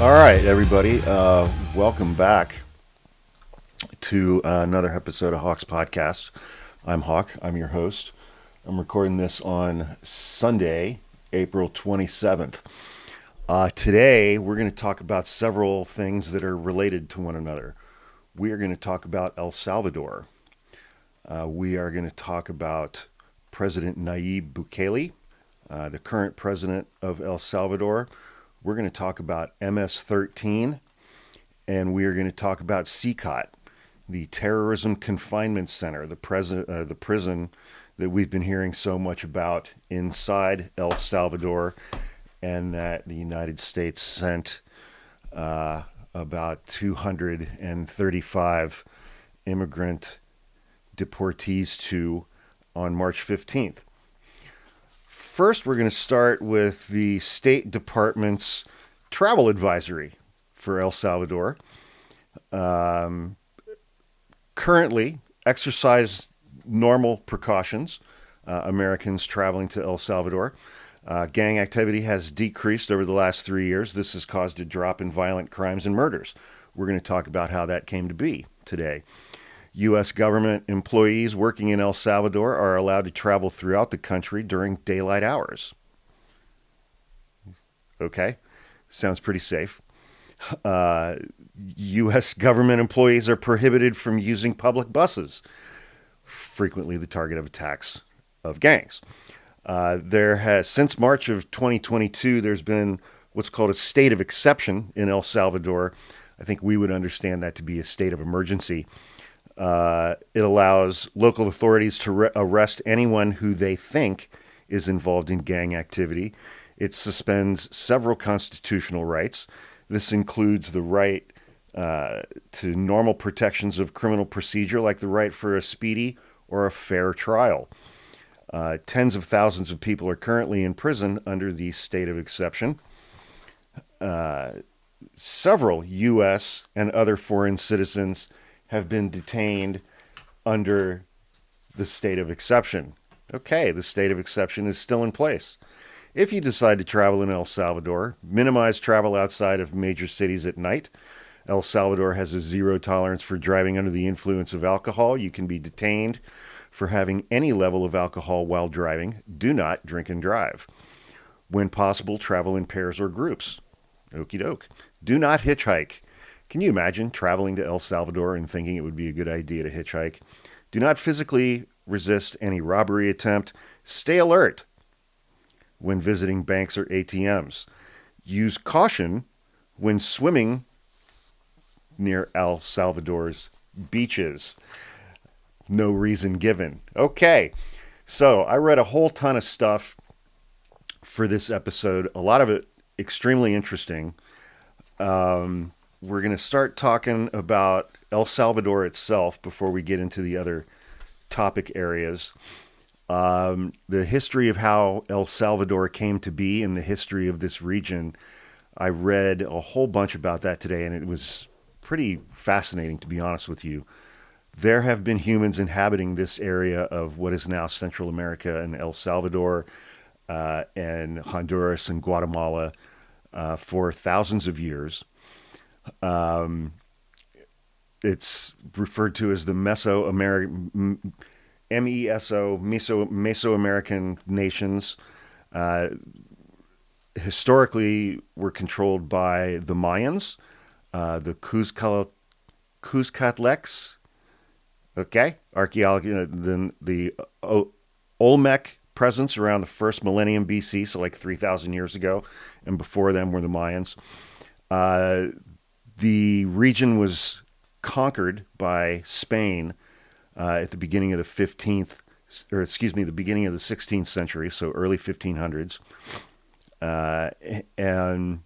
All right, everybody. Welcome back to another episode of Hawk's Podcast. I'm Hawk. I'm your host. I'm recording this on Sunday, April 27th. Today, we're going to talk about several things that are related to one another. We are going to talk about El Salvador. We are going to talk about President Nayib Bukele, the current president of El Salvador. We're going to talk about MS-13, and we are going to talk about CECOT, the Terrorism Confinement Center, the prison that we've been hearing so much about inside El Salvador, and that the United States sent about 235 immigrant deportees to on March 15th. First, we're going to start with the State Department's travel advisory for El Salvador. Currently, exercise normal precautions. Americans traveling to El Salvador. Gang activity has decreased over the last 3 years. This has caused a drop in violent crimes and murders. We're going to talk about how that came to be today. U.S. government employees working in El Salvador are allowed to travel throughout the country during daylight hours. Okay, sounds pretty safe. U.S. government employees are prohibited from using public buses, frequently the target of attacks of gangs. Since March of 2022, there's been what's called a state of exception in El Salvador. I think we would understand that to be a state of emergency. It allows local authorities to arrest anyone who they think is involved in gang activity. It suspends several constitutional rights. This includes the right to normal protections of criminal procedure, like the right for a speedy or a fair trial. Tens of thousands of people are currently in prison under the state of exception. Several U.S. and other foreign citizens have been detained under the state of exception. Okay, the state of exception is still in place. If you decide to travel in El Salvador, minimize travel outside of major cities at night. El Salvador has a zero tolerance for driving under the influence of alcohol. You can be detained for having any level of alcohol while driving. Do not drink and drive. When possible, travel in pairs or groups. Okie doke. Do not hitchhike. Can you imagine traveling to El Salvador and thinking it would be a good idea to hitchhike? Do not physically resist any robbery attempt. Stay alert when visiting banks or ATMs. Use caution when swimming near El Salvador's beaches. No reason given. Okay, so I read a whole ton of stuff for this episode, a lot of it extremely interesting. We're going to start talking about El Salvador itself before we get into the other topic areas. The history of how El Salvador came to be and the history of this region. I read a whole bunch about that today, and it was pretty fascinating, to be honest with you. There have been humans inhabiting this area of what is now Central America and El Salvador and Honduras and Guatemala for thousands of years. It's referred to as the Mesoamerican nations. Historically, were controlled by the Mayans, the Cuscatlecs. Okay, archaeology. Then the Olmec presence around the first millennium BC, so like 3,000 years ago, and before them were the Mayans. The region was conquered by Spain at the beginning of the the beginning of the 16th century, so early 1500s. And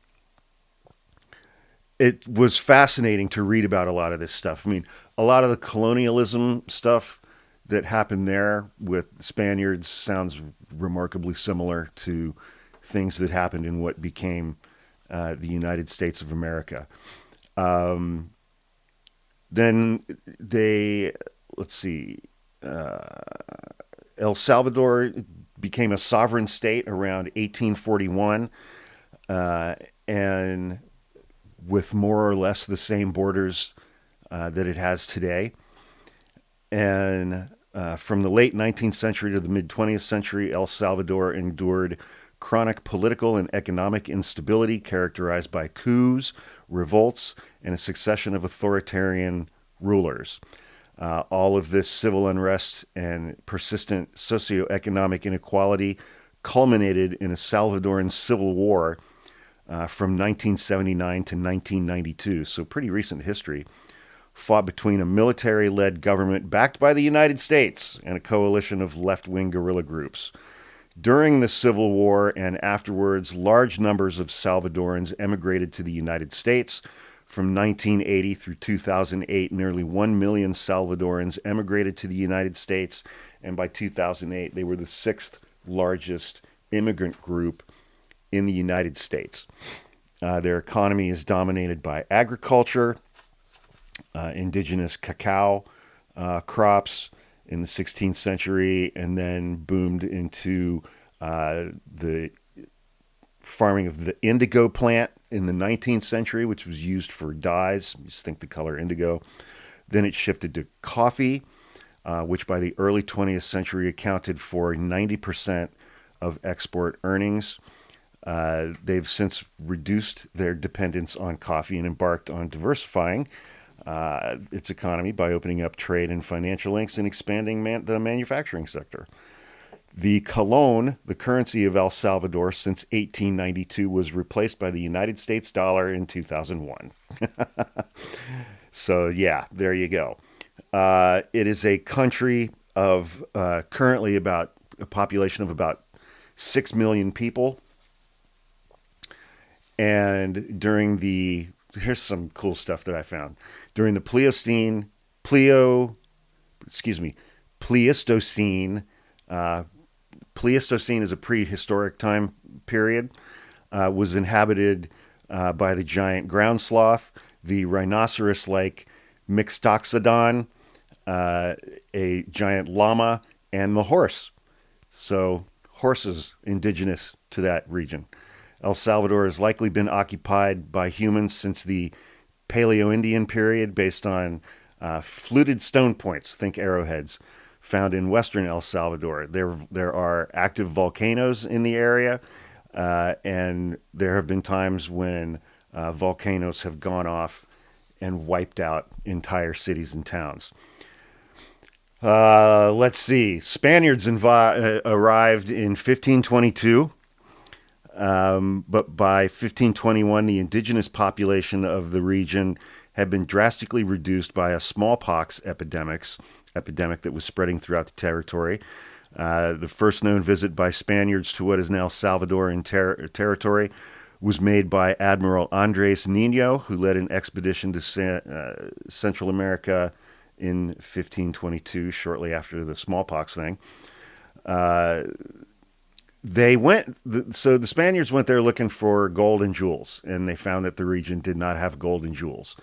it was fascinating to read about a lot of this stuff. I mean, a lot of the colonialism stuff that happened there with Spaniards sounds remarkably similar to things that happened in what became the United States of America. Then El Salvador became a sovereign state around 1841, and with more or less the same borders that it has today. And from the late 19th century to the mid 20th century, El Salvador endured chronic political and economic instability characterized by coups, revolts, and a succession of authoritarian rulers. All of this civil unrest and persistent socioeconomic inequality culminated in a Salvadoran civil war from 1979 to 1992, so pretty recent history, fought between a military-led government backed by the United States and a coalition of left-wing guerrilla groups. During the Civil War and afterwards, large numbers of Salvadorans emigrated to the United States. From 1980 through 2008, nearly 1 million Salvadorans emigrated to the United States, and by 2008, they were the sixth largest immigrant group in the United States. Their economy is dominated by agriculture, indigenous cacao crops in the 16th century, and then boomed into the farming of the indigo plant in the 19th century, which was used for dyes. You just think the color indigo. Then it shifted to coffee, which by the early 20th century accounted for 90% of export earnings. They've since reduced their dependence on coffee and embarked on diversifying its economy by opening up trade and financial links and expanding the manufacturing sector. The colon, the currency of El Salvador since 1892, was replaced by the United States dollar in 2001. So, yeah, there you go. It is a country of currently about a population of about 6 million people. And here's some cool stuff that I found. During the Pleistocene, Pleistocene is a prehistoric time period, was inhabited by the giant ground sloth, the rhinoceros-like Mixtoxodon, a giant llama, and the horse. So horses indigenous to that region. El Salvador has likely been occupied by humans since the Paleo-Indian period based on fluted stone points, think arrowheads, found in western El Salvador. There are active volcanoes in the area, and there have been times when volcanoes have gone off and wiped out entire cities and towns. Let's see. Spaniards arrived in 1522, but by 1521, the indigenous population of the region had been drastically reduced by a smallpox epidemic that was spreading throughout the territory. The first known visit by Spaniards to what is now Salvadoran territory was made by Admiral Andres Niño, who led an expedition to Central America in 1522, shortly after the smallpox thing. So the Spaniards went there looking for gold and jewels, and they found that the region did not have gold and jewels.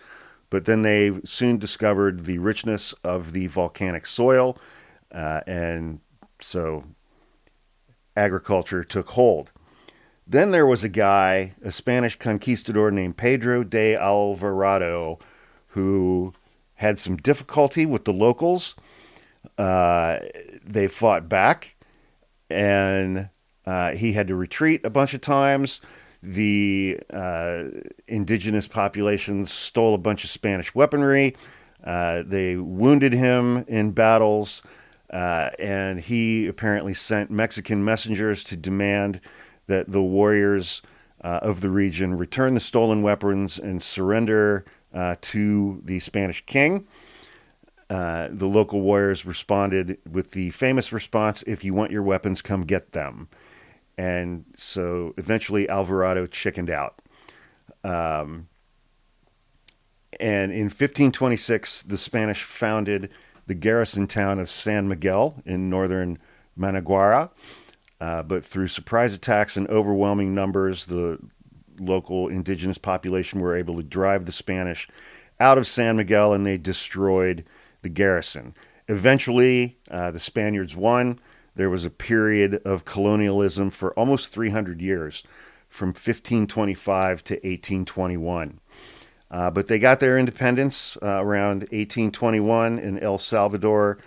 But then they soon discovered the richness of the volcanic soil, and so agriculture took hold. Then there was a Spanish conquistador named Pedro de Alvarado, who had some difficulty with the locals. They fought back, and he had to retreat a bunch of times. The indigenous populations stole a bunch of Spanish weaponry. They wounded him in battles, and he apparently sent Mexican messengers to demand that the warriors of the region return the stolen weapons and surrender to the Spanish king. The local warriors responded with the famous response, "If you want your weapons, come get them." And so eventually Alvarado chickened out. And in 1526, the Spanish founded the garrison town of San Miguel in northern Managuara. But through surprise attacks and overwhelming numbers, the local indigenous population were able to drive the Spanish out of San Miguel, and they destroyed the garrison. Eventually, the Spaniards won. There was a period of colonialism for almost 300 years, from 1525 to 1821. But they got their independence around 1821, and El Salvador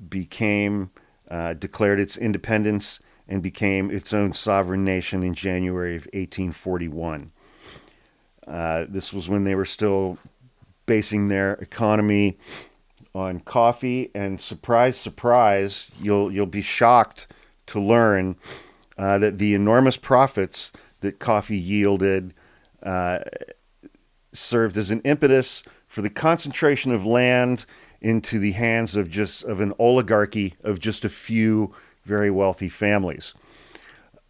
declared its independence and became its own sovereign nation in January of 1841. This was when they were still basing their economy on coffee, and surprise, surprise, you'll be shocked to learn that the enormous profits that coffee yielded served as an impetus for the concentration of land into the hands of an oligarchy of just a few very wealthy families.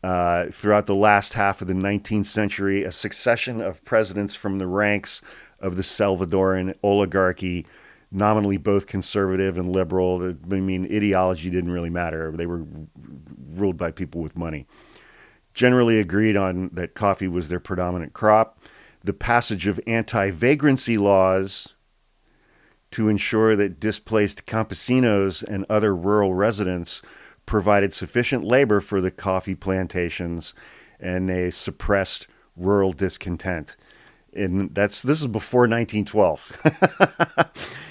Throughout the last half of the 19th century, a succession of presidents from the ranks of the Salvadoran oligarchy, nominally both conservative and liberal, I mean, ideology didn't really matter. They were ruled by people with money, generally agreed on that coffee was their predominant crop. The passage of anti-vagrancy laws to ensure that displaced campesinos and other rural residents provided sufficient labor for the coffee plantations, and they suppressed rural discontent. And this is before 1912.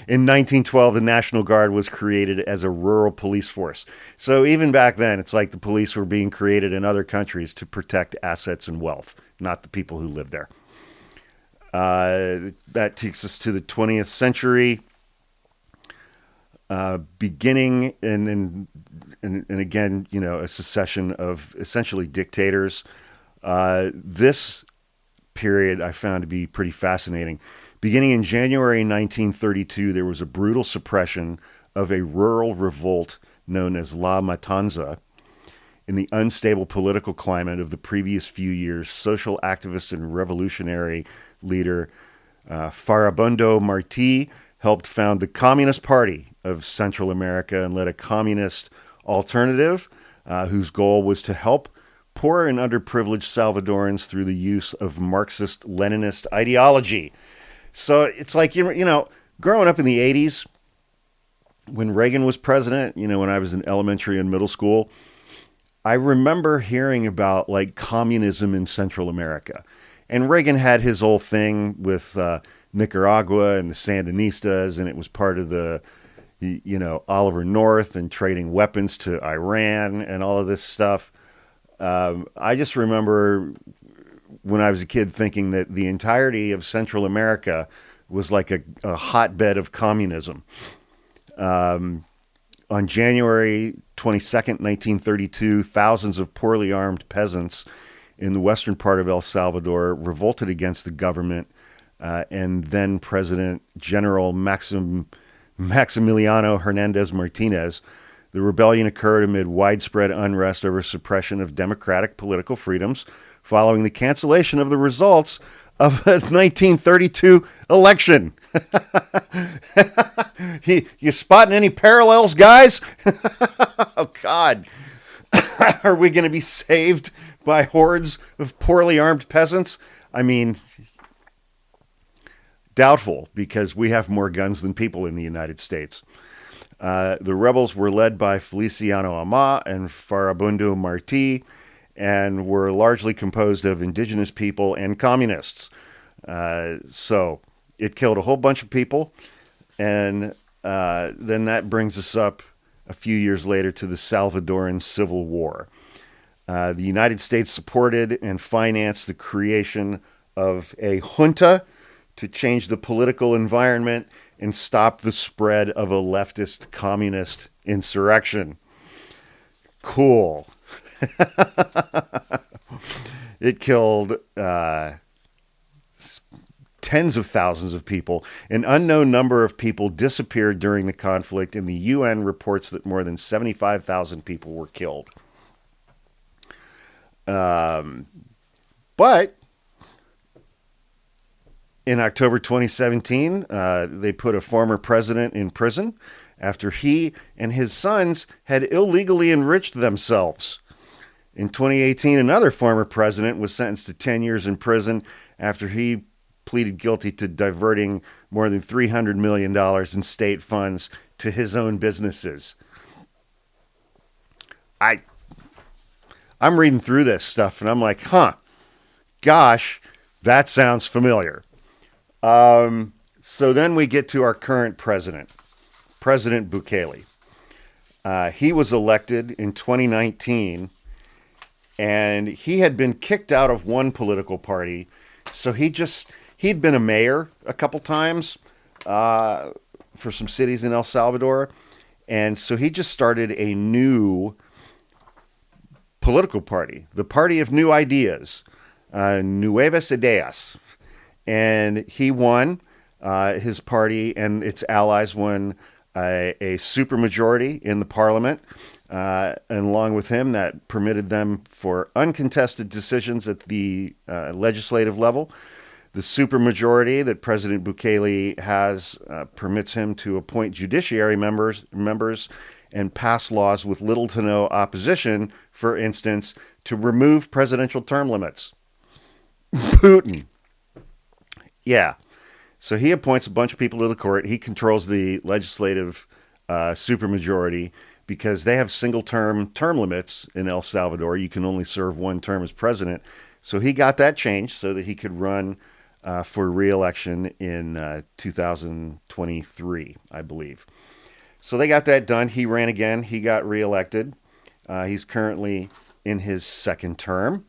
In 1912, the National Guard was created as a rural police force. So even back then, it's like the police were being created in other countries to protect assets and wealth, not the people who lived there. That takes us to the 20th century, beginning and again, a succession of essentially dictators. This period I found to be pretty fascinating. Beginning in January 1932, there was a brutal suppression of a rural revolt known as La Matanza. In the unstable political climate of the previous few years, social activist and revolutionary leader Farabundo Martí helped found the Communist Party of Central America and led a communist alternative whose goal was to help poor and underprivileged Salvadorans through the use of Marxist-Leninist ideology. So it's like, growing up in the 80s, when Reagan was president, when I was in elementary and middle school, I remember hearing about like communism in Central America. And Reagan had his whole thing with Nicaragua and the Sandinistas, and it was part of the Oliver North and trading weapons to Iran and all of this stuff. I just remember when I was a kid thinking that the entirety of Central America was like a hotbed of communism. On January 22nd, 1932, thousands of poorly armed peasants in the western part of El Salvador revolted against the government and then President General Maximiliano Hernandez Martinez. The rebellion occurred amid widespread unrest over suppression of democratic political freedoms following the cancellation of the results of a 1932 election. You spotting any parallels, guys? Oh, God. Are we going to be saved by hordes of poorly armed peasants? I mean, doubtful, because we have more guns than people in the United States. The rebels were led by Feliciano Ama and Farabundo Martí and were largely composed of indigenous people and communists. So it killed a whole bunch of people. And then that brings us up a few years later to the Salvadoran Civil War. The United States supported and financed the creation of a junta to change the political environment and stop the spread of a leftist communist insurrection. Cool. It killed tens of thousands of people. An unknown number of people disappeared during the conflict, and the UN reports that more than 75,000 people were killed. But in October 2017, they put a former president in prison after he and his sons had illegally enriched themselves. In 2018, another former president was sentenced to 10 years in prison after he pleaded guilty to diverting more than $300 million in state funds to his own businesses. I'm reading through this stuff and I'm like, gosh, that sounds familiar. So then we get to our current president, President Bukele. He was elected in 2019, and he had been kicked out of one political party. So he'd been a mayor a couple times for some cities in El Salvador. And so he just started a new political party, the Party of New Ideas, Nuevas Ideas. And he won. His party and its allies won a supermajority in the parliament. And along with him, that permitted them for uncontested decisions at the legislative level. The supermajority that President Bukele has permits him to appoint judiciary members and pass laws with little to no opposition, for instance, to remove presidential term limits. Putin. Yeah. So he appoints a bunch of people to the court. He controls the legislative supermajority because they have single-term limits in El Salvador. You can only serve one term as president. So he got that changed so that he could run for re-election in 2023, I believe. So they got that done. He ran again. He got re-elected. He's currently in his second term.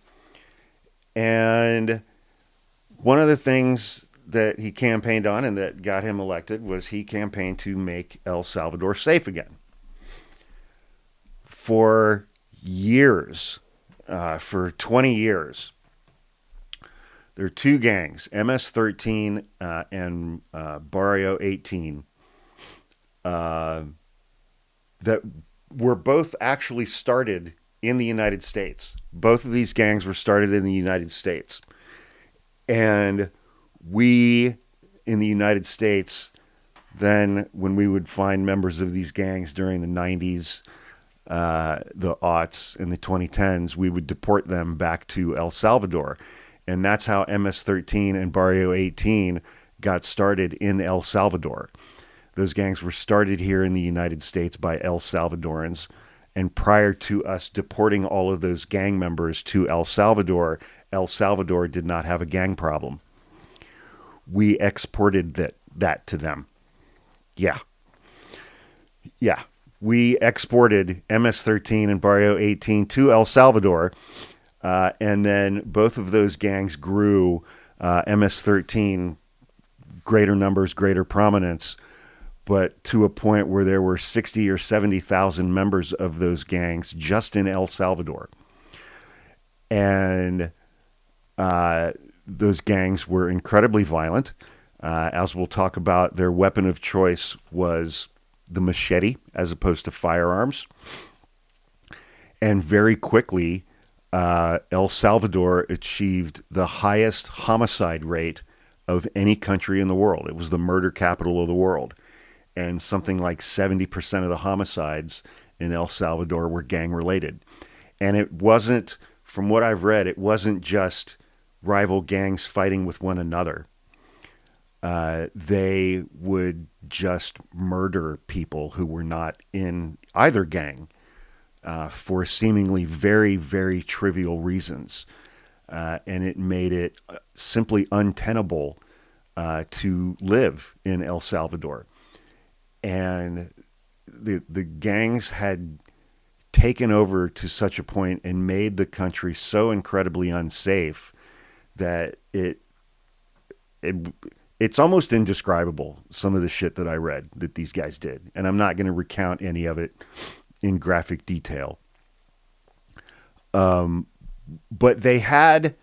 And one of the things that he campaigned on and that got him elected was he campaigned to make El Salvador safe again. For years, for 20 years, there are two gangs, MS-13 and Barrio 18, that were both actually started in the United States. Both of these gangs were started in the United States. And we, in the United States, then when we would find members of these gangs during the 90s, the aughts, and the 2010s, we would deport them back to El Salvador. And that's how MS-13 and Barrio 18 got started in El Salvador. Those gangs were started here in the United States by El Salvadorans. And prior to us deporting all of those gang members to El Salvador did not have a gang problem. We exported that to them. Yeah. We exported MS-13 and Barrio 18 to El Salvador. And then both of those gangs grew. MS-13, greater numbers, greater prominence, but to a point where there were 60 or 70,000 members of those gangs just in El Salvador. And those gangs were incredibly violent. As we'll talk about, their weapon of choice was the machete as opposed to firearms. And very quickly, El Salvador achieved the highest homicide rate of any country in the world. It was the murder capital of the world. And something like 70% of the homicides in El Salvador were gang-related. And it wasn't, from what I've read, it wasn't just rival gangs fighting with one another. They would just murder people who were not in either gang for seemingly very, very trivial reasons. And it made it simply untenable to live in El Salvador. And the gangs had taken over to such a point and made the country so incredibly unsafe that it's almost indescribable, some of the shit that I read that these guys did. And I'm not going to recount any of it in graphic detail. But they had,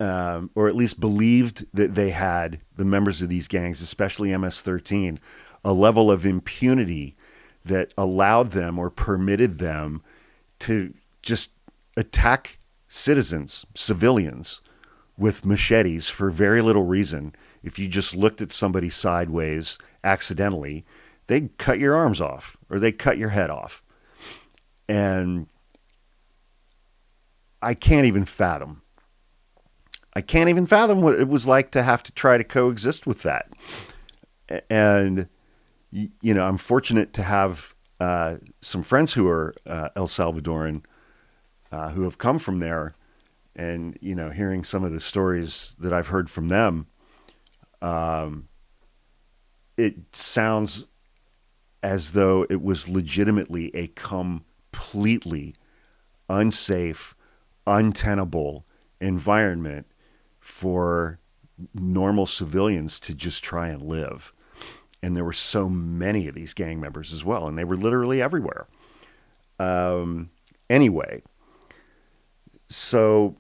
or at least believed that they had, the members of these gangs, especially MS-13, a level of impunity that allowed them or permitted them to just attack civilians, with machetes for very little reason. If you just looked at somebody sideways accidentally, they'd cut your arms off or they'd cut your head off. And I can't even fathom what it was like to have to try to coexist with that. And, you know, I'm fortunate to have some friends who are El Salvadoran who have come from there. And, you know, hearing some of the stories that I've heard from them, It sounds as though it was legitimately a completely unsafe, untenable environment for normal civilians to just try and live. And there were so many of these gang members as well, and they were literally everywhere. Anyway, so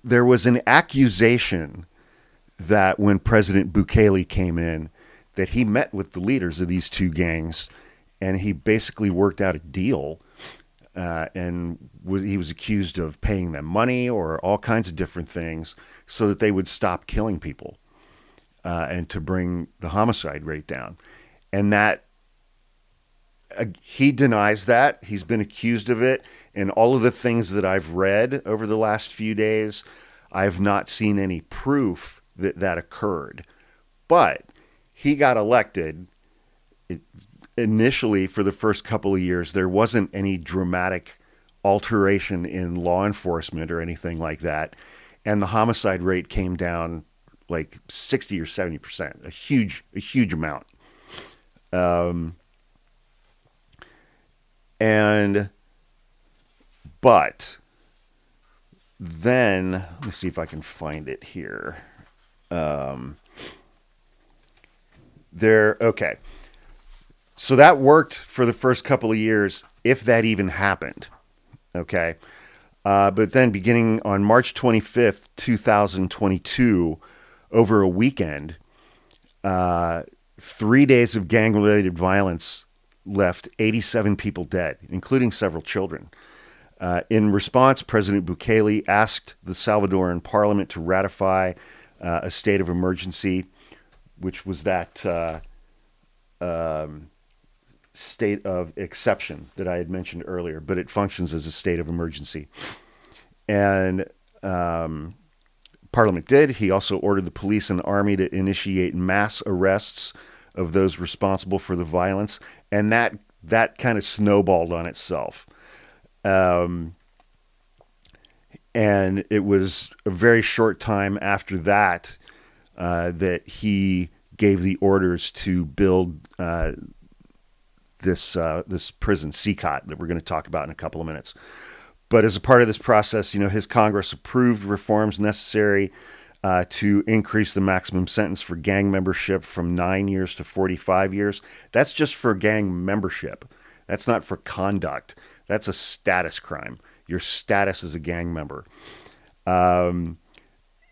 there was an accusation that when President Bukele came in, that he met with the leaders of these two gangs, and he basically worked out a deal, he was accused of paying them money or all kinds of different things so that they would stop killing people, and to bring the homicide rate down. And that he denies that. He's been accused of it. And all of the things that I've read over the last few days, I have not seen any proof that that occurred. But he got elected. Initially, for the first couple of years, there wasn't any dramatic alteration in law enforcement or anything like that. And the homicide rate came down like 60 or 70%, a huge amount. But then, let me see if I can find it here. Okay. So that worked for the first couple of years, if that even happened. Okay. But then beginning on March 25th, 2022, over a weekend, 3 days of gang-related violence left 87 people dead, including several children. In response, President Bukele asked the Salvadoran parliament to ratify a state of emergency, which was that state of exception that I had mentioned earlier, but it functions as a state of emergency. And Parliament did. He also ordered the police and army to initiate mass arrests of those responsible for the violence, and that kind of snowballed on itself. And it was a very short time after that that he gave the orders to build this prison, CECOT, that we're going to talk about in a couple of minutes. But as a part of this process, his Congress approved reforms necessary to increase the maximum sentence for gang membership from 9 years to 45 years. That's just for gang membership. That's not for conduct. That's a status crime. Your status as a gang member.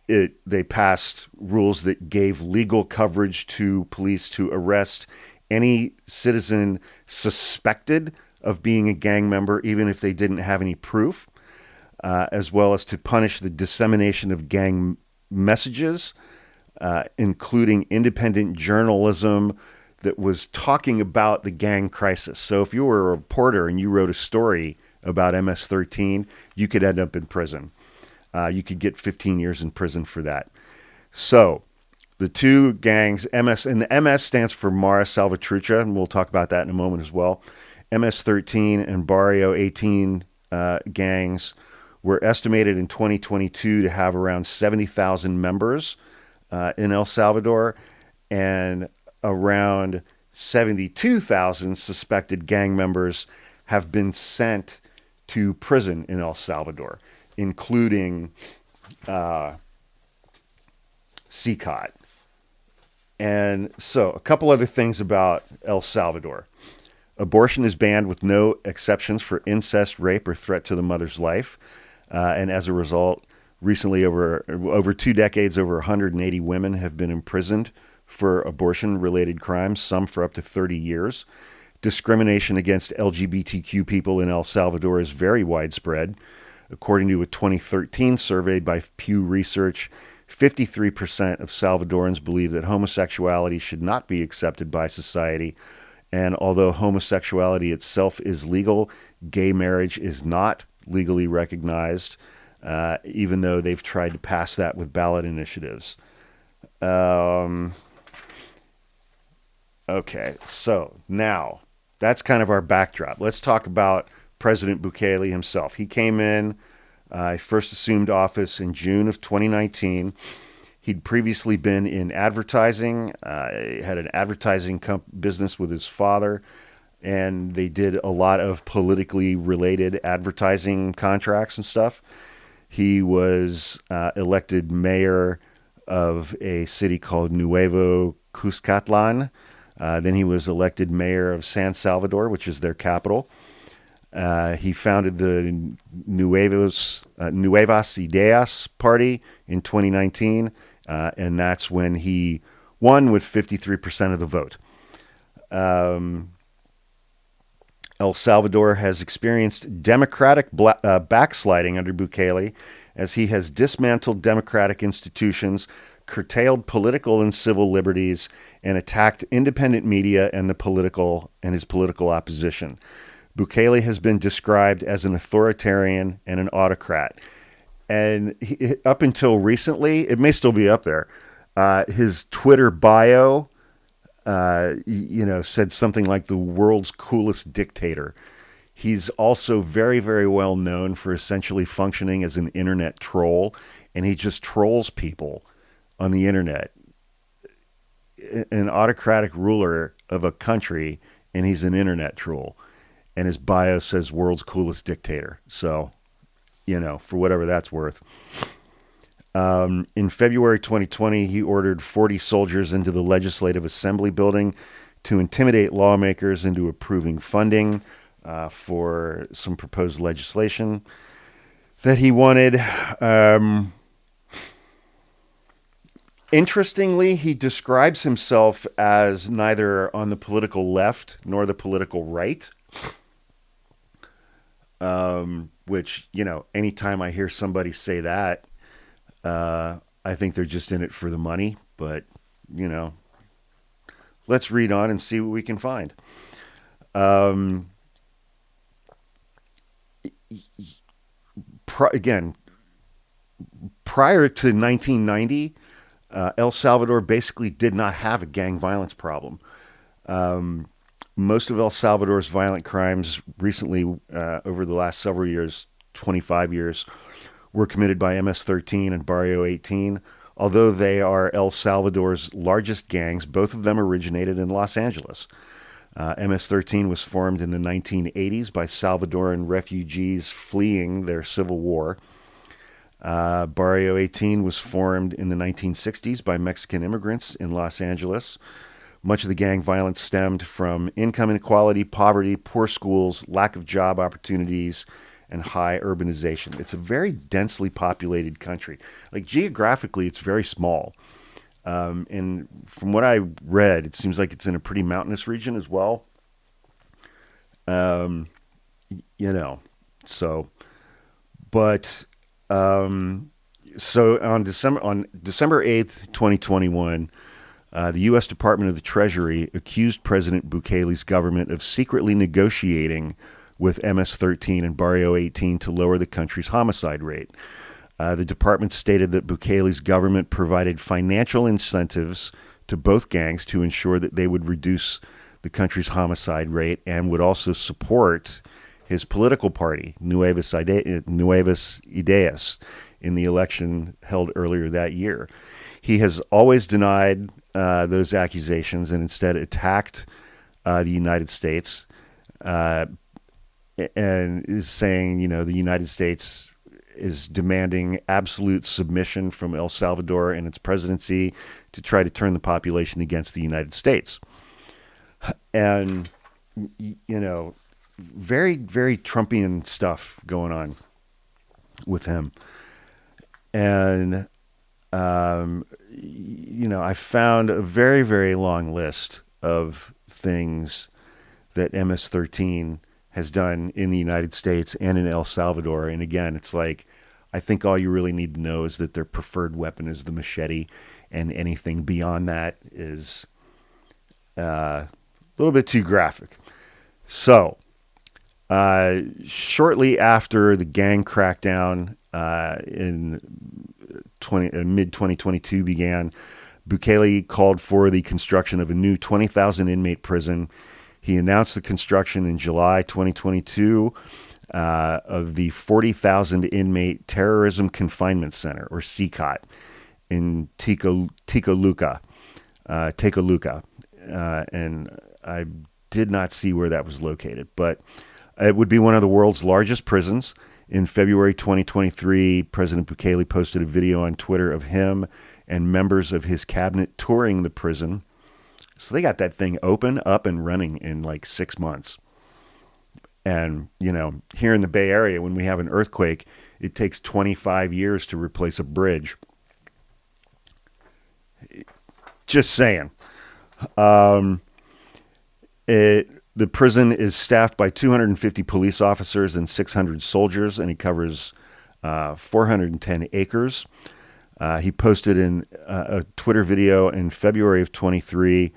They passed rules that gave legal coverage to police to arrest any citizen suspected of being a gang member, even if they didn't have any proof, as well as to punish the dissemination of gang messages, including independent journalism that was talking about the gang crisis. So if you were a reporter and you wrote a story about MS-13, you could end up in prison. You could get 15 years in prison for that. So the two gangs, MS, and the MS stands for Mara Salvatrucha, and we'll talk about that in a moment as well. MS-13 and Barrio 18 gangs were estimated in 2022 to have around 70,000 members in El Salvador, and around 72,000 suspected gang members have been sent to prison in El Salvador, including CECOT. And so a couple other things about El Salvador. Abortion is banned with no exceptions for incest, rape, or threat to the mother's life. And as a result, recently, over 2 decades, over 180 women have been imprisoned for abortion-related crimes, some for up to 30 years. Discrimination against LGBTQ people in El Salvador is very widespread. According to a 2013 survey by Pew Research, 53% of Salvadorans believe that homosexuality should not be accepted by society. And although homosexuality itself is legal, gay marriage is not legally recognized, even though they've tried to pass that with ballot initiatives. Okay, so now that's kind of our backdrop. Let's talk about President Bukele himself. He came in, first assumed office in June of 2019. He'd previously been in advertising, had an advertising business with his father, and they did a lot of politically related advertising contracts and stuff. He was elected mayor of a city called Nuevo Cuscatlan. Then he was elected mayor of San Salvador, which is their capital. He founded the Nuevas Ideas Party in 2019, and that's when he won with 53% of the vote. El Salvador has experienced democratic backsliding under Bukele, as he has dismantled democratic institutions, curtailed political and civil liberties, and attacked independent media and his political opposition. Bukele has been described as an authoritarian and an autocrat. And up until recently, it may still be up there, his Twitter bio, said something like the world's coolest dictator. He's also very, very well known for essentially functioning as an internet troll, and he just trolls people on the internet. An autocratic ruler of a country, and he's an internet troll. And his bio says world's coolest dictator. So, for whatever that's worth. In February 2020, he ordered 40 soldiers into the Legislative Assembly building to intimidate lawmakers into approving funding for some proposed legislation that he wanted. Interestingly, he describes himself as neither on the political left nor the political right. Which, anytime I hear somebody say that, I think they're just in it for the money. But, let's read on and see what we can find. Prior to 1990, El Salvador basically did not have a gang violence problem. Most of El Salvador's violent crimes recently, over the last several years, 25 years, were committed by MS-13 and Barrio 18. Although they are El Salvador's largest gangs, both of them originated in Los Angeles. MS-13 was formed in the 1980s by Salvadoran refugees fleeing their civil war. Barrio 18 was formed in the 1960s by Mexican immigrants in Los Angeles. Much of the gang violence stemmed from income inequality, poverty, poor schools, lack of job opportunities, and high urbanization. It's a very densely populated country. Like, geographically, it's very small. And from what I read, it seems like it's in a pretty mountainous region as well. So on December 8th, 2021, the U.S. Department of the Treasury accused President Bukele's government of secretly negotiating with MS-13 and Barrio 18 to lower the country's homicide rate. The department stated that Bukele's government provided financial incentives to both gangs to ensure that they would reduce the country's homicide rate and would also support his political party, Nuevas Ideas, in the election held earlier that year. He has always denied those accusations and instead attacked the United States and is saying, the United States is demanding absolute submission from El Salvador and its presidency to try to turn the population against the United States. And, very, very Trumpian stuff going on with him. And, I found a very, very long list of things that MS-13 has done in the United States and in El Salvador. And again, it's like, I think all you really need to know is that their preferred weapon is the machete, and anything beyond that is a little bit too graphic. So, shortly after the gang crackdown in mid-2022 began, Bukele called for the construction of a new 20,000 inmate prison. He announced the construction in July 2022 of the 40,000 inmate terrorism confinement center, or CECOT. in Tecoluca, and I did not see where that was located, but it would be one of the world's largest prisons. In February 2023, President Bukele posted a video on Twitter of him and members of his cabinet touring the prison. So they got that thing open, up, and running in like 6 months. And, here in the Bay Area, when we have an earthquake, it takes 25 years to replace a bridge. Just saying. The prison is staffed by 250 police officers and 600 soldiers, and it covers 410 acres. He posted in a Twitter video in February of 23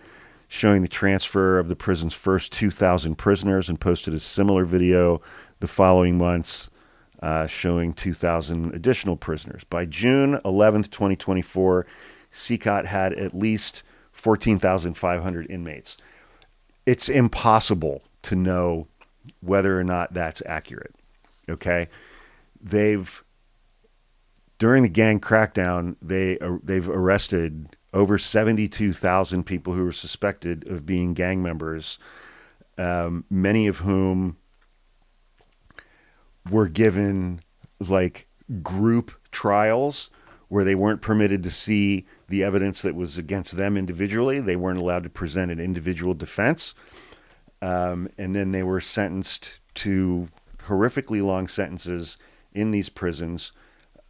showing the transfer of the prison's first 2,000 prisoners, and posted a similar video the following months showing 2,000 additional prisoners. By June 11th, 2024, CECOT had at least 14,500 inmates. It's impossible to know whether or not that's accurate. Okay, during the gang crackdown, they've arrested over 72,000 people who were suspected of being gang members, many of whom were given like group trials where they weren't permitted to see the evidence that was against them individually. They weren't allowed to present an individual defense. And then they were sentenced to horrifically long sentences in these prisons.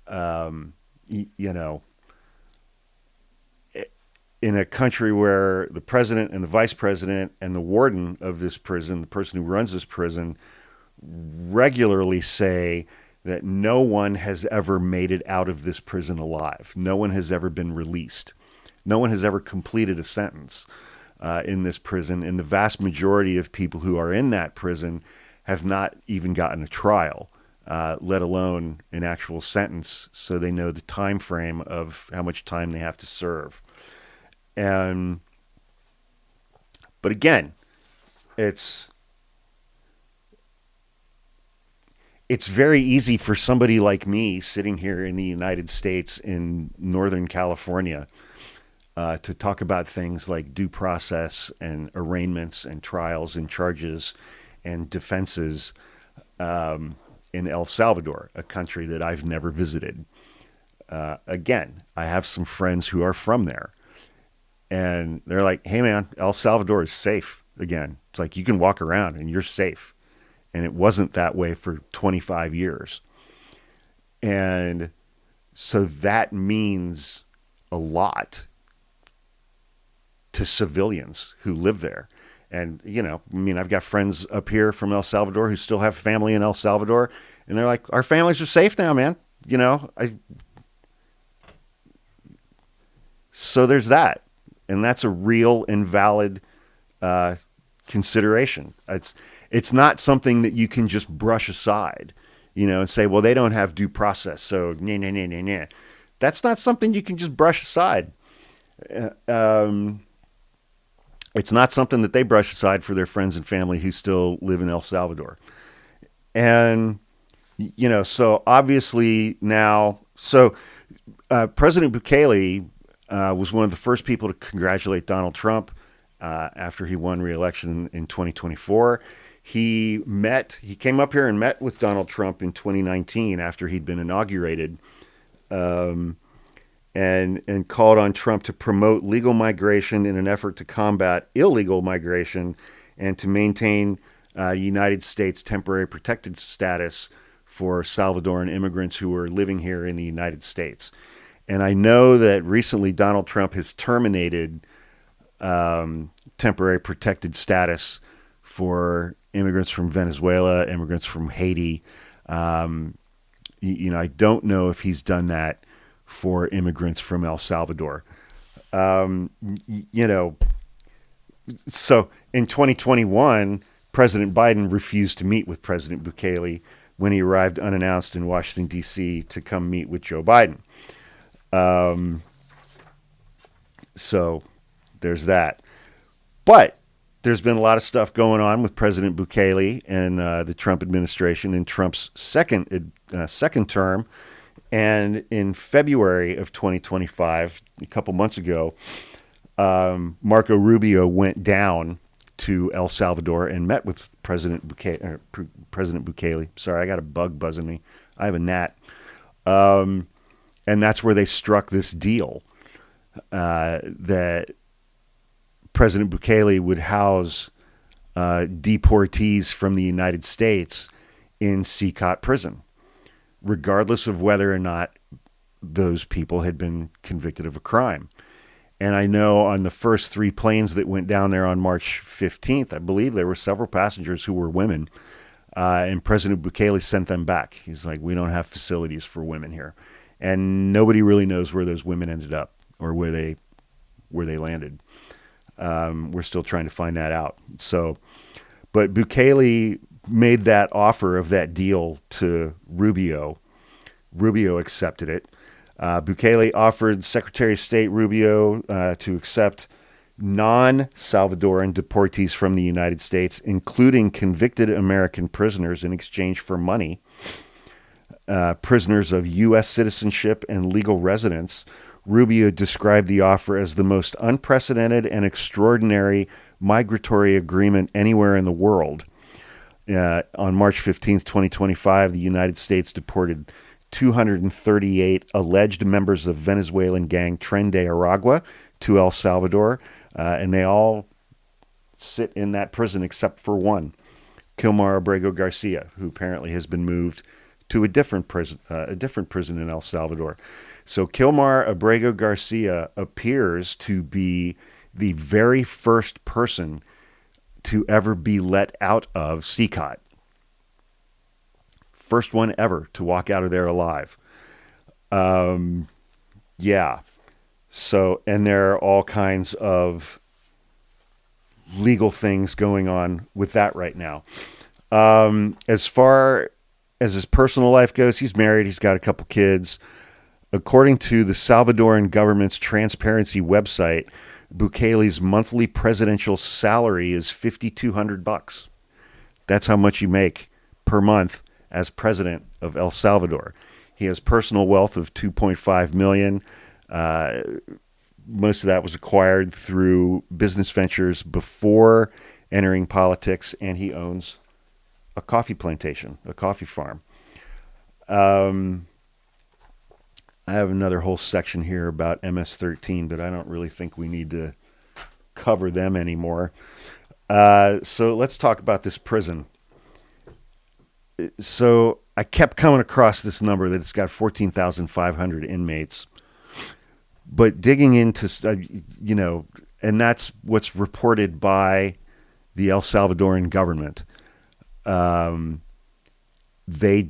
In a country where the president and the vice president and the warden of this prison, the person who runs this prison, regularly say that no one has ever made it out of this prison alive. No one has ever been released. No one has ever completed a sentence in this prison. And the vast majority of people who are in that prison have not even gotten a trial, let alone an actual sentence, so they know the time frame of how much time they have to serve. But again, it's very easy for somebody like me sitting here in the United States in Northern California to talk about things like due process and arraignments and trials and charges and defenses in El Salvador, a country that I've never visited. Again, I have some friends who are from there, and they're like, hey man, El Salvador is safe again. It's like you can walk around and you're safe. And it wasn't that way for 25 years. And so that means a lot to civilians who live there. And, I've got friends up here from El Salvador who still have family in El Salvador. And they're like, our families are safe now, man. So there's that. And that's a real and valid consideration. It's not something that you can just brush aside, and say, well, they don't have due process, so nah. That's not something you can just brush aside. It's not something that they brush aside for their friends and family who still live in El Salvador. And, so obviously now, President Bukele was one of the first people to congratulate Donald Trump after he won re-election in 2024. He came up here and met with Donald Trump in 2019 after he'd been inaugurated, and called on Trump to promote legal migration in an effort to combat illegal migration and to maintain United States temporary protected status for Salvadoran immigrants who are living here in the United States. And I know that recently Donald Trump has terminated temporary protected status for immigrants from Venezuela, immigrants from Haiti. I don't know if he's done that for immigrants from El Salvador. So in 2021, President Biden refused to meet with President Bukele when he arrived unannounced in Washington, D.C. to come meet with Joe Biden. So there's that. But there's been a lot of stuff going on with President Bukele and the Trump administration in Trump's second term. And in February of 2025, a couple months ago, Marco Rubio went down to El Salvador and met with President Bukele. Sorry, I got a bug buzzing me. I have a gnat. And that's where they struck this deal that President Bukele would house deportees from the United States in CECOT prison, regardless of whether or not those people had been convicted of a crime. And I know on the first 3 planes that went down there on March 15th, I believe there were several passengers who were women, and President Bukele sent them back. He's like, we don't have facilities for women here. And nobody really knows where those women ended up or where they landed. We're still trying to find that out. So, but Bukele made that offer of that deal to Rubio. Rubio accepted it. Bukele offered Secretary of State Rubio to accept non-Salvadoran deportees from the United States, including convicted American prisoners, in exchange for money. Prisoners of U.S. citizenship and legal residence. Rubio described the offer as the most unprecedented and extraordinary migratory agreement anywhere in the world. On March 15th, 2025, the United States deported 238 alleged members of Venezuelan gang Tren de Aragua to El Salvador, and they all sit in that prison except for one, Kilmar Abrego Garcia, who apparently has been moved to a different prison in El Salvador. So Kilmar Abrego Garcia appears to be the very first person to ever be let out of CECOT. First one ever to walk out of there alive. Yeah. So, and there are all kinds of legal things going on with that right now. As far as his personal life goes, he's married. He's got a couple kids. According to the Salvadoran government's transparency website, Bukele's monthly presidential salary is $5,200. That's how much you make per month as president of El Salvador. He has personal wealth of $2.5 million. Most of that was acquired through business ventures before entering politics, and he owns a coffee plantation, a coffee farm. I have another whole section here about MS-13, but I don't really think we need to cover them anymore. So let's talk about this prison. So I kept coming across this number that it's got 14,500 inmates. But digging into, and that's what's reported by the El Salvadoran government. They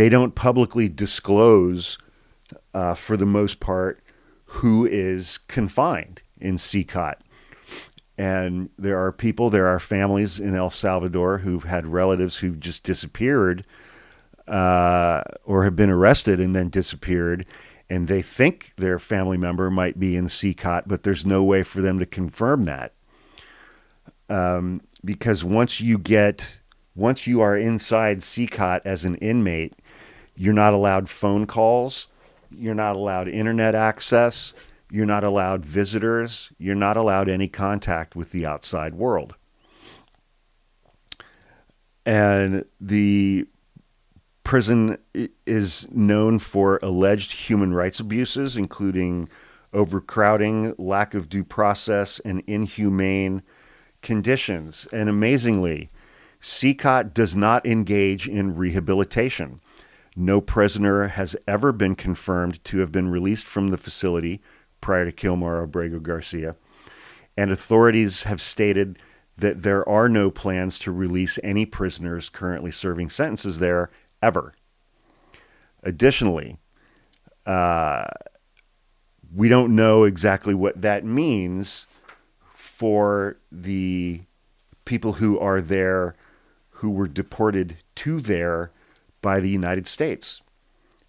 don't publicly disclose, for the most part, who is confined in CECOT. And there are families in El Salvador who've had relatives who've just disappeared or have been arrested and then disappeared, and they think their family member might be in CECOT, but there's no way for them to confirm that. Because once you are inside CECOT as an inmate, you're not allowed phone calls, you're not allowed internet access, you're not allowed visitors, you're not allowed any contact with the outside world. And the prison is known for alleged human rights abuses, including overcrowding, lack of due process, and inhumane conditions. And amazingly, CECOT does not engage in rehabilitation. No prisoner has ever been confirmed to have been released from the facility prior to Kilmar Abrego Garcia. And authorities have stated that there are no plans to release any prisoners currently serving sentences there ever. Additionally, we don't know exactly what that means for the people who are there who were deported to there by the United States.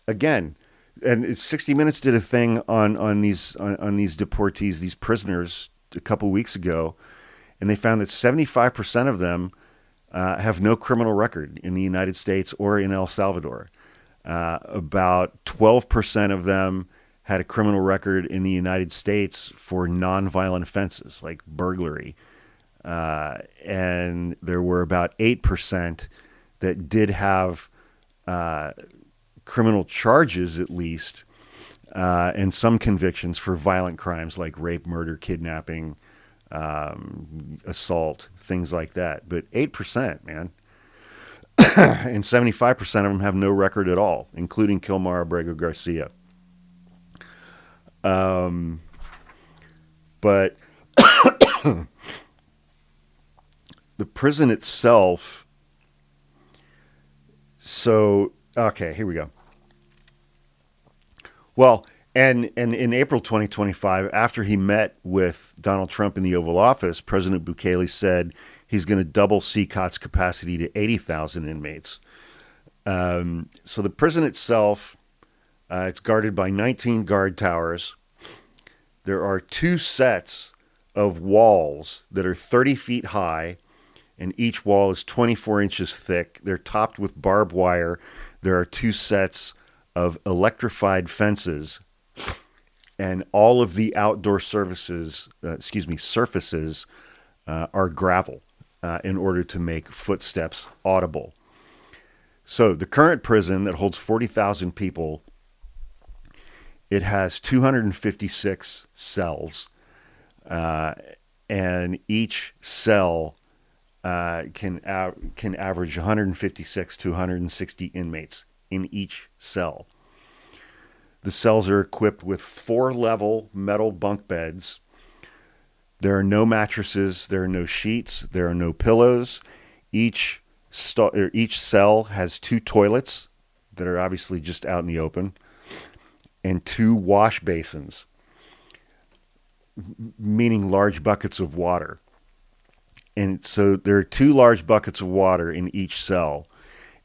Again, and 60 Minutes did a thing on these deportees, these prisoners, a couple weeks ago, and they found that 75% of them have no criminal record in the United States or in El Salvador. About 12% of them had a criminal record in the United States for nonviolent offenses like burglary. And there were about 8% that did have criminal charges, at least, and some convictions for violent crimes like rape, murder, kidnapping, assault, things like that. But 8%, man. And 75% of them have no record at all, including Kilmar Abrego Garcia. But the prison itself. So, okay, here we go. Well, and in April 2025, after he met with Donald Trump in the Oval Office, President Bukele said he's going to double CECOT's capacity to 80,000 inmates. So the prison itself, it's guarded by 19 guard towers. There are 2 sets of walls that are 30 feet high, and each wall is 24 inches thick. They're topped with barbed wire. There are 2 sets of electrified fences, and all of the outdoor surfaces are gravel in order to make footsteps audible. So the current prison that holds 40,000 people, it has 256 cells, and each cell can average 156 to 160 inmates in each cell. The cells are equipped with 4-level metal bunk beds. There are no mattresses, there are no sheets, there are no pillows. Each cell has 2 toilets that are obviously just out in the open, and 2 wash basins, meaning large buckets of water. And so there are 2 large buckets of water in each cell,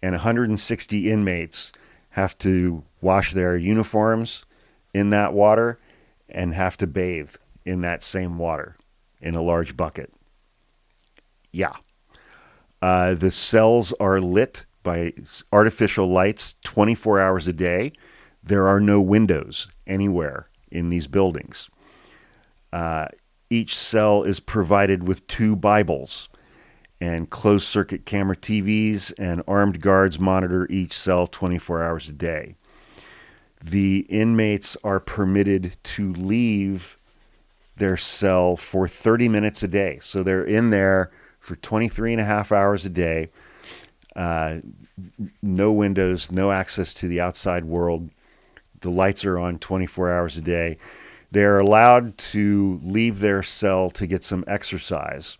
and 160 inmates have to wash their uniforms in that water and have to bathe in that same water in a large bucket. Yeah. The cells are lit by artificial lights 24 hours a day. There are no windows anywhere in these buildings. Each cell is provided with 2 Bibles, and closed-circuit camera TVs and armed guards monitor each cell 24 hours a day. The inmates are permitted to leave their cell for 30 minutes a day. So they're in there for 23 and a half hours a day. No windows, no access to the outside world. The lights are on 24 hours a day. They're allowed to leave their cell to get some exercise.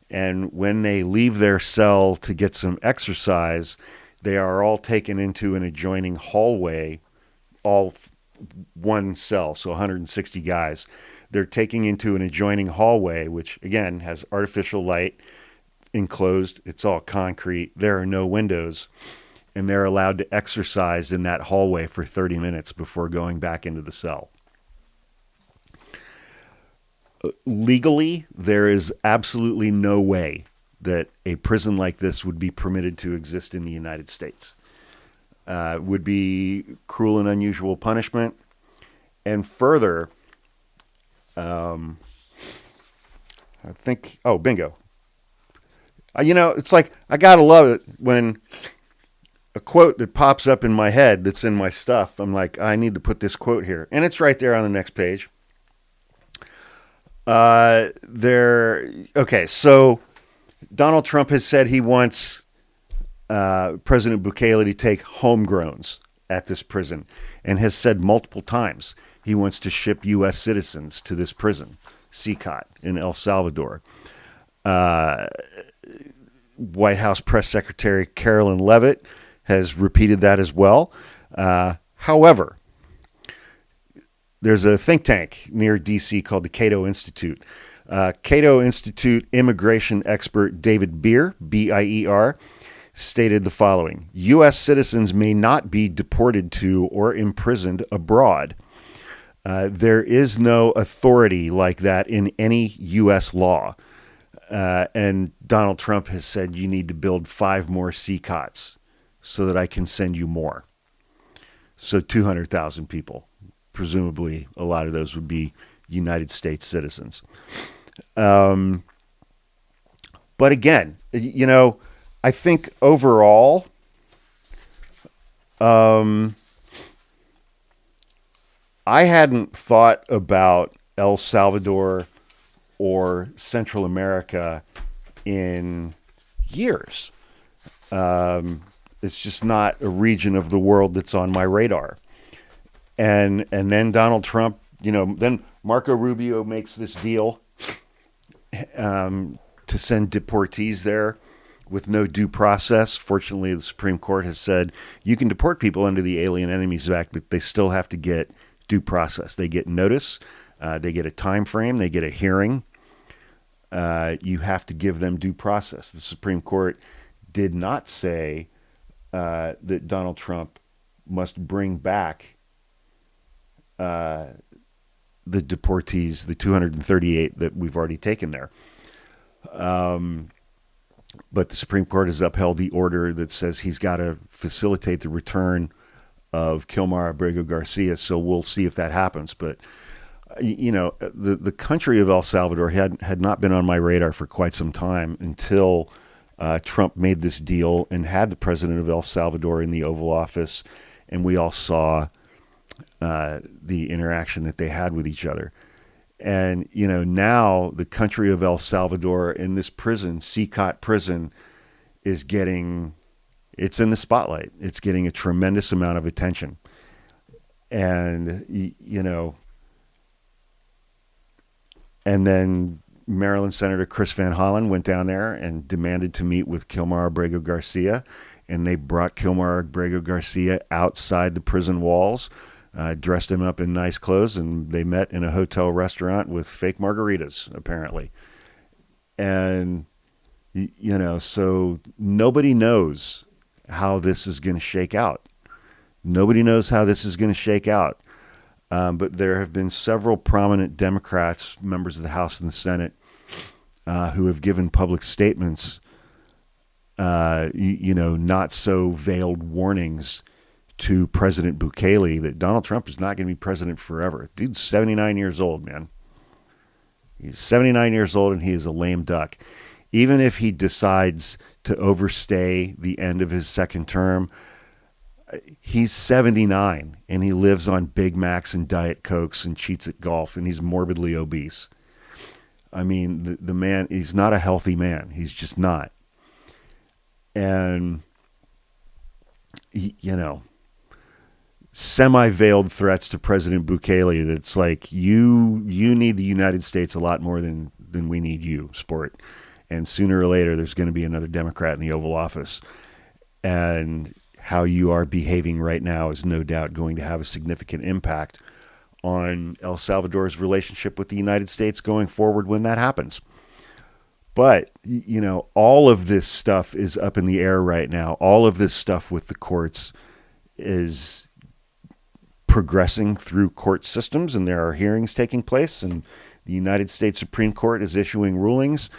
And when they leave their cell to get some exercise, they are all taken into an adjoining hallway, all one cell, so 160 guys. They're taken into an adjoining hallway, which, again, has artificial light, enclosed. It's all concrete. There are no windows. And they're allowed to exercise in that hallway for 30 minutes before going back into the cell. Legally, there is absolutely no way that a prison like this would be permitted to exist in the United States. It would be cruel and unusual punishment. And further, I think, bingo. It's like, I gotta love it when a quote that pops up in my head that's in my stuff, I'm like, I need to put this quote here. And it's right there on the next page. So Donald Trump has said he wants President Bukele to take homegrowns at this prison, and has said multiple times he wants to ship U.S. citizens to this prison, CECOT, in El Salvador. White House Press Secretary Carolyn Leavitt has repeated that as well. However, there's a think tank near D.C. called the Cato Institute. Cato Institute immigration expert David Beer, B-I-E-R, stated the following: U.S. citizens may not be deported to or imprisoned abroad. There is no authority like that in any U.S. law. And Donald Trump has said you need to build 5 more CECOTs so that I can send you more. So 200,000 people. Presumably, a lot of those would be United States citizens. But again, I think overall, I hadn't thought about El Salvador or Central America in years. It's just not a region of the world that's on my radar. And then Donald Trump, then Marco Rubio makes this deal to send deportees there with no due process. Fortunately, the Supreme Court has said you can deport people under the Alien Enemies Act, but they still have to get due process. They get notice. They get a time frame. They get a hearing. You have to give them due process. The Supreme Court did not say that Donald Trump must bring back the deportees, the 238 that we've already taken there. But the Supreme Court has upheld the order that says he's got to facilitate the return of Kilmar Abrego Garcia. So we'll see if that happens. But, the country of El Salvador had not been on my radar for quite some time until Trump made this deal and had the president of El Salvador in the Oval Office. And we all saw the interaction that they had with each other. And, now the country of El Salvador in this prison, CECOT prison, it's in the spotlight. It's getting a tremendous amount of attention. And, and then Maryland Senator Chris Van Hollen went down there and demanded to meet with Kilmar Abrego Garcia. And they brought Kilmar Abrego Garcia outside the prison walls, dressed him up in nice clothes, and they met in a hotel restaurant with fake margaritas, apparently. And, so nobody knows how this is going to shake out. Nobody knows how this is going to shake out. But there have been several prominent Democrats, members of the House and the Senate, who have given public statements, not so veiled warnings to President Bukele that Donald Trump is not going to be president forever. Dude's 79 years old, man. He's 79 years old and he is a lame duck. Even if he decides to overstay the end of his second term, he's 79 and he lives on Big Macs and Diet Cokes and cheats at golf, and he's morbidly obese. I mean, the man, he's not a healthy man. He's just not. And, semi-veiled threats to President Bukele that's like, you need the United States a lot more than we need you, sport. And sooner or later, there's going to be another Democrat in the Oval Office. And how you are behaving right now is no doubt going to have a significant impact on El Salvador's relationship with the United States going forward when that happens. But, all of this stuff is up in the air right now. All of this stuff with the courts is progressing through court systems, and there are hearings taking place, and the United States Supreme Court is issuing rulings,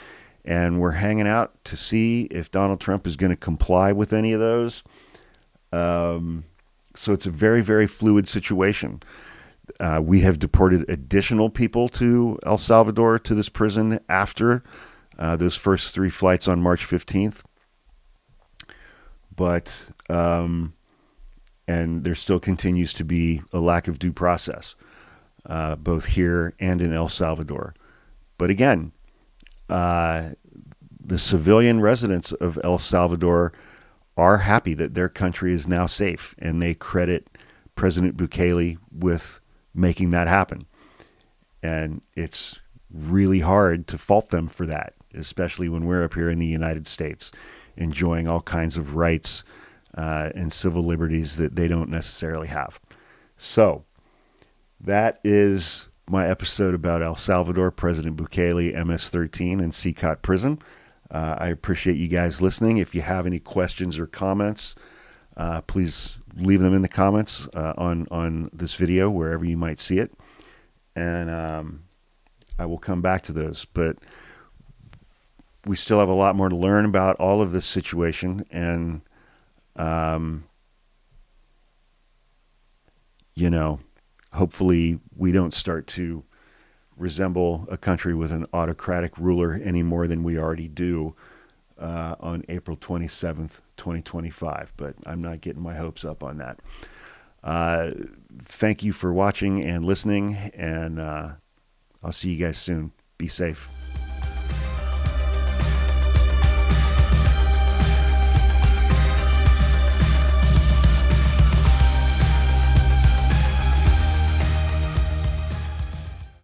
and we're hanging out to see if Donald Trump is going to comply with any of those. So it's a very, very fluid situation. We have deported additional people to El Salvador, to this prison, after those first 3 flights on March 15th. But, and there still continues to be a lack of due process, both here and in El Salvador. But again, the civilian residents of El Salvador are happy that their country is now safe, and they credit President Bukele with making that happen. And it's really hard to fault them for that, especially when we're up here in the United States enjoying all kinds of rights and civil liberties that they don't necessarily have. So that is my episode about El Salvador, President Bukele, MS-13, and CECOT prison. I appreciate you guys listening. If you have any questions or comments, please leave them in the comments on this video, wherever you might see it. And I will come back to those. But we still have a lot more to learn about all of this situation. And hopefully we don't start to resemble a country with an autocratic ruler any more than we already do on April 27th, 2025. But I'm not getting my hopes up on that. Thank you for watching and listening, and I'll see you guys soon. Be safe.